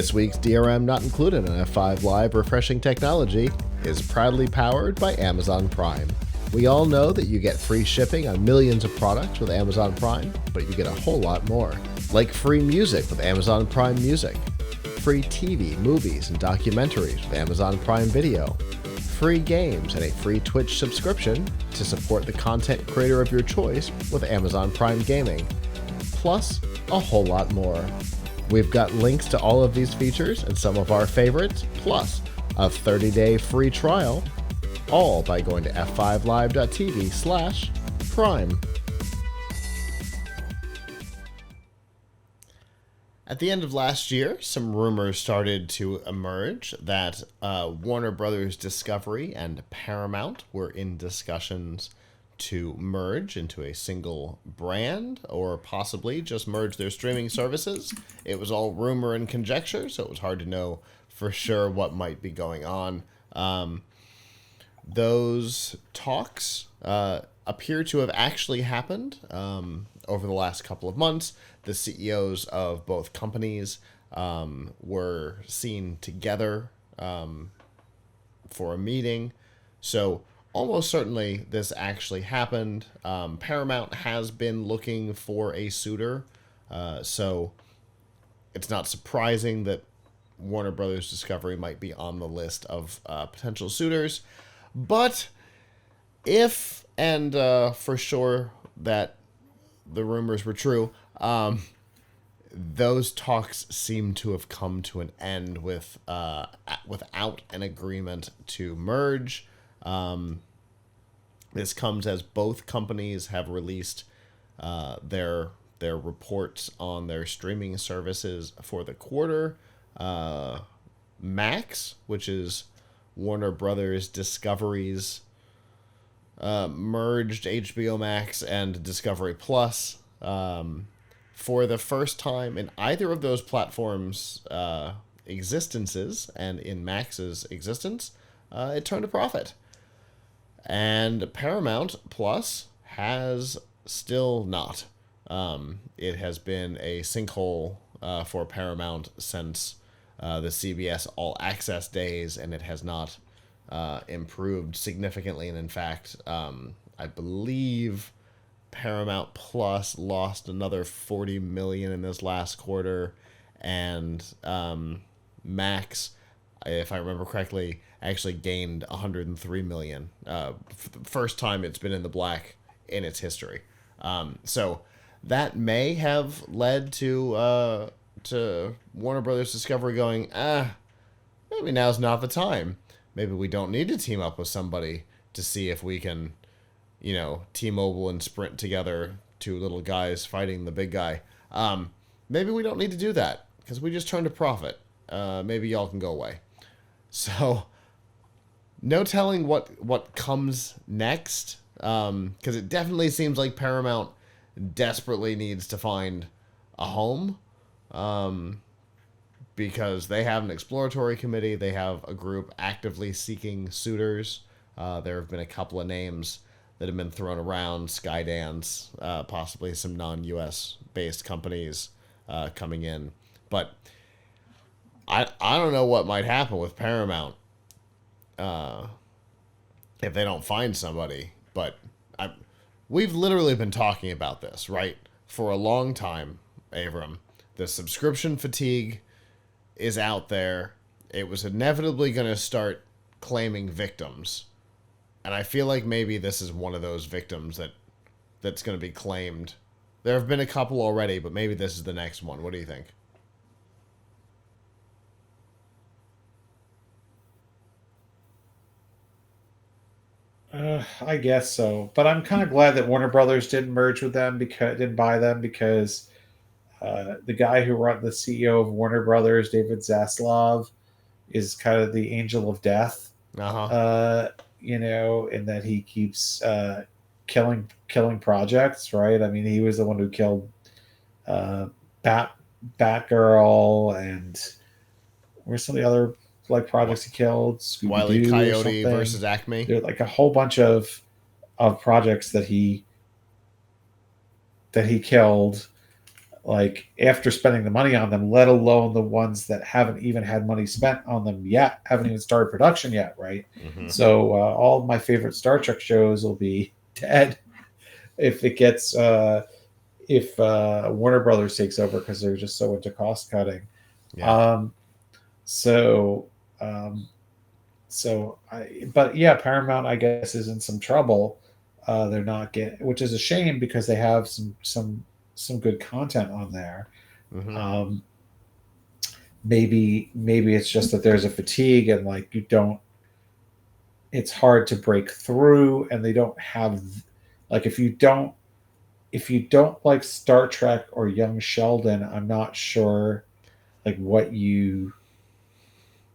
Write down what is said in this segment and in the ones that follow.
This week's DRM Not Included on F5 Live Refreshing Technology is proudly powered by Amazon Prime. We all know that you get free shipping on millions of products with Amazon Prime, but you get a whole lot more. Like free music with Amazon Prime Music, free TV, movies, and documentaries with Amazon Prime Video, free games, and a free Twitch subscription to support the content creator of your choice with Amazon Prime Gaming, plus a whole lot more. We've got links to all of these features and some of our favorites, plus a 30-day free trial, all by going to f5live.tv/prime. At the end of last year, some rumors started to emerge that Warner Brothers Discovery and Paramount were in discussions to merge into a single brand, or possibly just merge their streaming services. It was all rumor and conjecture, so it was hard to know for sure what might be going on. Those talks appear to have actually happened over the last couple of months. The CEOs of both companies were seen together for a meeting. So almost certainly this actually happened. Paramount has been looking for a suitor, so it's not surprising that Warner Brothers Discovery might be on the list of potential suitors. But if, and for sure that the rumors were true, those talks seem to have come to an end with without an agreement to merge. This comes as both companies have released their reports on their streaming services for the quarter. Max, which is Warner Brothers Discovery's merged HBO Max and Discovery Plus, for the first time in either of those platforms' existences and in Max's existence, it turned a profit. And Paramount Plus has still not. It has been a sinkhole for Paramount since the CBS All Access days, and it has not improved significantly. And in fact, I believe Paramount Plus lost another $40 million in this last quarter, and Max, if I remember correctly, actually gained $103 million. First time it's been in the black in its history. So that may have led to Warner Brothers Discovery going, maybe now's not the time. Maybe we don't need to team up with somebody to see if we can, T-Mobile and Sprint together, two little guys fighting the big guy. Maybe we don't need to do that because we just turned a profit. Maybe y'all can go away. So no telling what comes next, because it definitely seems like Paramount desperately needs to find a home, because they have an exploratory committee. They have a group actively seeking suitors. There have been a couple of names that have been thrown around, Skydance, possibly some non-US based companies coming in. But I don't know what might happen with Paramount if they don't find somebody. But we've literally been talking about this, right, for a long time, Avram. The subscription fatigue is out there. It was inevitably going to start claiming victims. And I feel like maybe this is one of those victims that's going to be claimed. There have been a couple already, but maybe this is the next one. What do you think? I guess so, but I'm kind of glad that Warner Brothers didn't merge with them, didn't buy them, because the guy who run the CEO of Warner Brothers, David Zaslav, is kind of the angel of death. In that he keeps killing projects, right? I mean, he was the one who killed Batgirl, and where's some of the other projects he killed? Wile E. Coyote versus Acme. There, like a whole bunch of projects that he killed. like after spending the money on them, let alone the ones that haven't even had money spent on them yet, haven't even started production yet, right? Mm-hmm. So all of my favorite Star Trek shows will be dead if it gets if Warner Brothers takes over because they're just so into cost cutting. Yeah. Um, so um, but yeah, Paramount I guess is in some trouble. They're not getting, which is a shame because they have some good content on there. Mm-hmm. Um, maybe it's just that there's a fatigue and like you don't. It's hard to break through, and they don't have like if you don't like Star Trek or Young Sheldon, I'm not sure like what you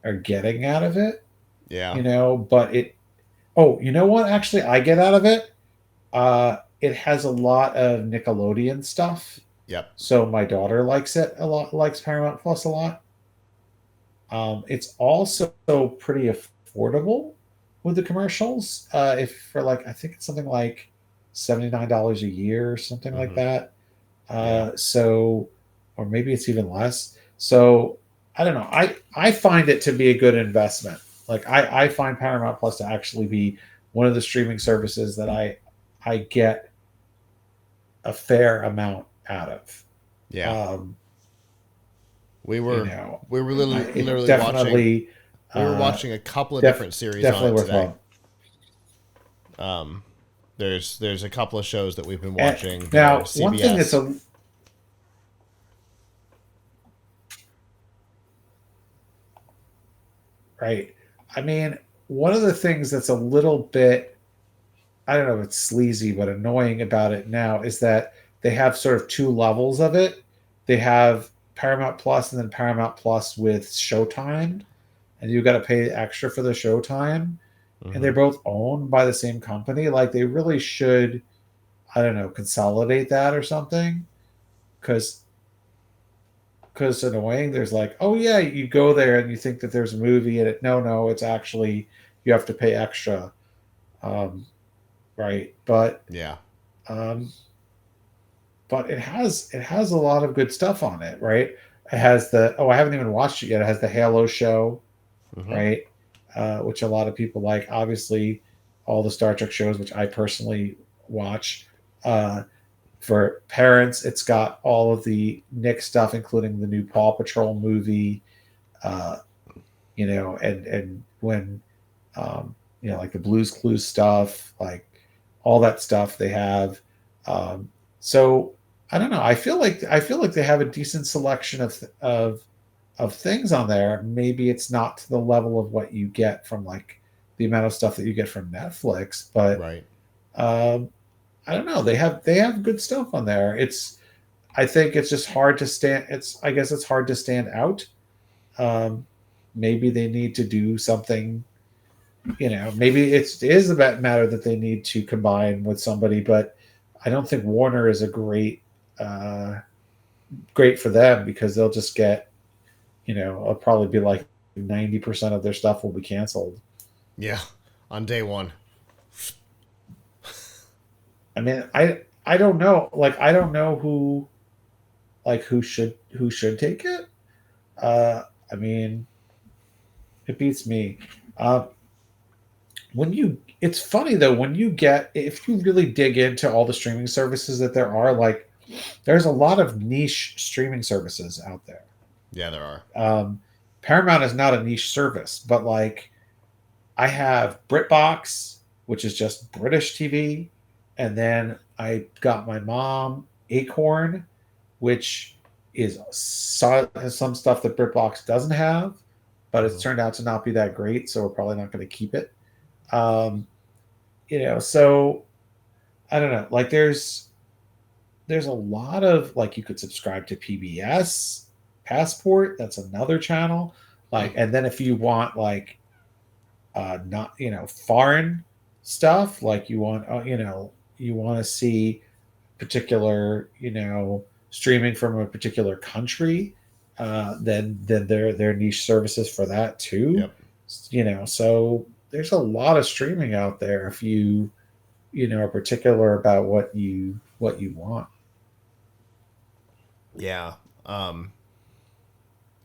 are getting out of it, Yeah. but oh, you know what actually I get out of it? It has a lot of Nickelodeon stuff. Yep. So my daughter likes it a lot, likes Paramount Plus a lot. It's also pretty affordable with the commercials. If for like I think it's something like $79 a year or something like Mm-hmm. that. Yeah. So or maybe it's even less. So I don't know. I find it to be a good investment. Like I find Paramount Plus to actually be one of the streaming services that I get a fair amount out of. Yeah. Um, We you were know, we were it literally watching. definitely We were uh, watching a couple of different series on definitely it today. worthwhile. Um, there's a couple of shows that we've been And watching that are now, one thing that's CBS. a right. I mean, one of the things that's a little bit, I don't know if it's sleazy, but annoying about it now is that they have sort of two levels of it. They have Paramount Plus and then Paramount Plus with Showtime, and you got to pay extra for the Showtime. And Mm-hmm. they're both owned by the same company. Like they really should, I don't know, consolidate that or something. Because it's annoying. There's like, oh yeah, you go there and you think that there's a movie and no, it's actually you have to pay extra, um, right? Yeah. Um, but it has a lot of good stuff on it, right? It has I haven't even watched it yet. It has the Halo show, Mm-hmm. right? Which a lot of people like. Obviously, all the Star Trek shows, which I personally watch. Uh, for parents, it's got all of the Nick stuff, including the new Paw Patrol movie. Uh, and when like the Blues Clues stuff, like all that stuff they have. Um, so I don't know. I feel like they have a decent selection of things on there. Maybe it's not to the level of what you get from like the amount of stuff that you get from Netflix, but Right. um, I don't know. They have good stuff on there. I think it's just hard to stand. I guess it's hard to stand out. Um, maybe they need to do something. Maybe it is a matter that they need to combine with somebody, but I don't think Warner is a great for them because they'll just get, it'll probably be like 90% of their stuff will be canceled. Yeah. On day one. I mean, I don't know. Like, I don't know who should take it. Uh, I mean, it beats me. Uh, it's funny though when you get if you really dig into all the streaming services that there are, like there's a lot of niche streaming services out there. Yeah, there are. Paramount is not a niche service, but like I have BritBox, which is just British TV, and then I got my mom Acorn, which has some stuff that BritBox doesn't have, but it's Mm-hmm. turned out to not be that great, so we're probably not going to keep it. Um, so I don't know. Like there's a lot of like you could subscribe to PBS Passport. That's another channel. Hmm. Like, and then if you want like not foreign stuff, like you want to see particular streaming from a particular country, then there are niche services for that too. Yep. So there's a lot of streaming out there if you are particular about what you want. Yeah.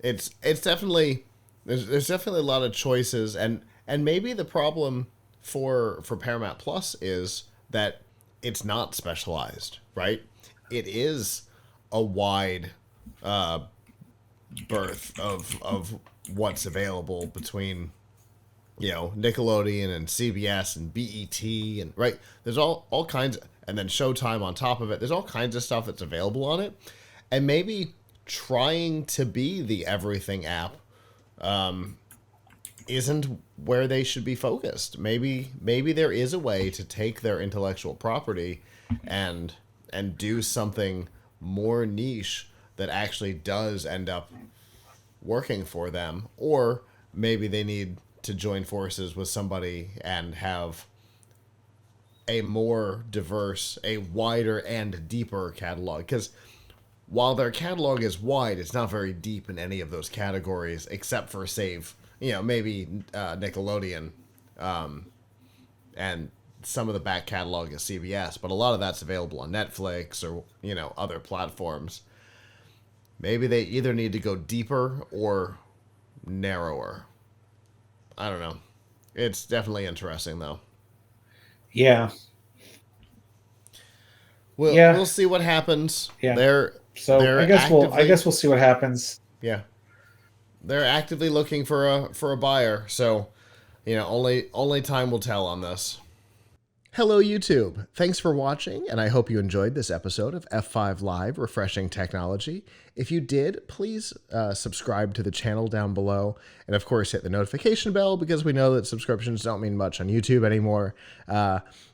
It's definitely there's definitely a lot of choices, and maybe the problem for Paramount Plus is that it's not specialized, right? It is a wide berth of what's available between Nickelodeon and CBS and BET, and right, there's all kinds and then Showtime on top of it. There's all kinds of stuff that's available on it, and maybe trying to be the everything app isn't where they should be focused. Maybe there is a way to take their intellectual property and do something more niche that actually does end up working for them, or maybe they need to join forces with somebody and have a more diverse, a wider and deeper catalog. Because while their catalog is wide, it's not very deep in any of those categories, except for maybe Nickelodeon, and some of the back catalog is CBS. But a lot of that's available on Netflix or other platforms. Maybe they either need to go deeper or narrower. I don't know. It's definitely interesting though. Yeah. We'll see what happens. Yeah. They're So I guess we'll see what happens. Yeah. They're actively looking for a buyer, so only time will tell on this. Hello, YouTube. Thanks for watching, and I hope you enjoyed this episode of F5 Live Refreshing Technology. If you did, please subscribe to the channel down below, and of course hit the notification bell, because we know that subscriptions don't mean much on YouTube anymore.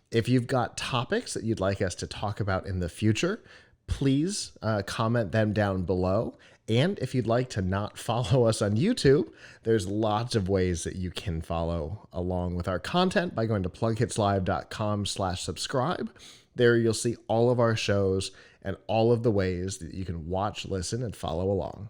If you've got topics that you'd like us to talk about in the future, please comment them down below. And if you'd like to not follow us on YouTube, there's lots of ways that you can follow along with our content by going to plughitslive.com/subscribe. There you'll see all of our shows and all of the ways that you can watch, listen, and follow along.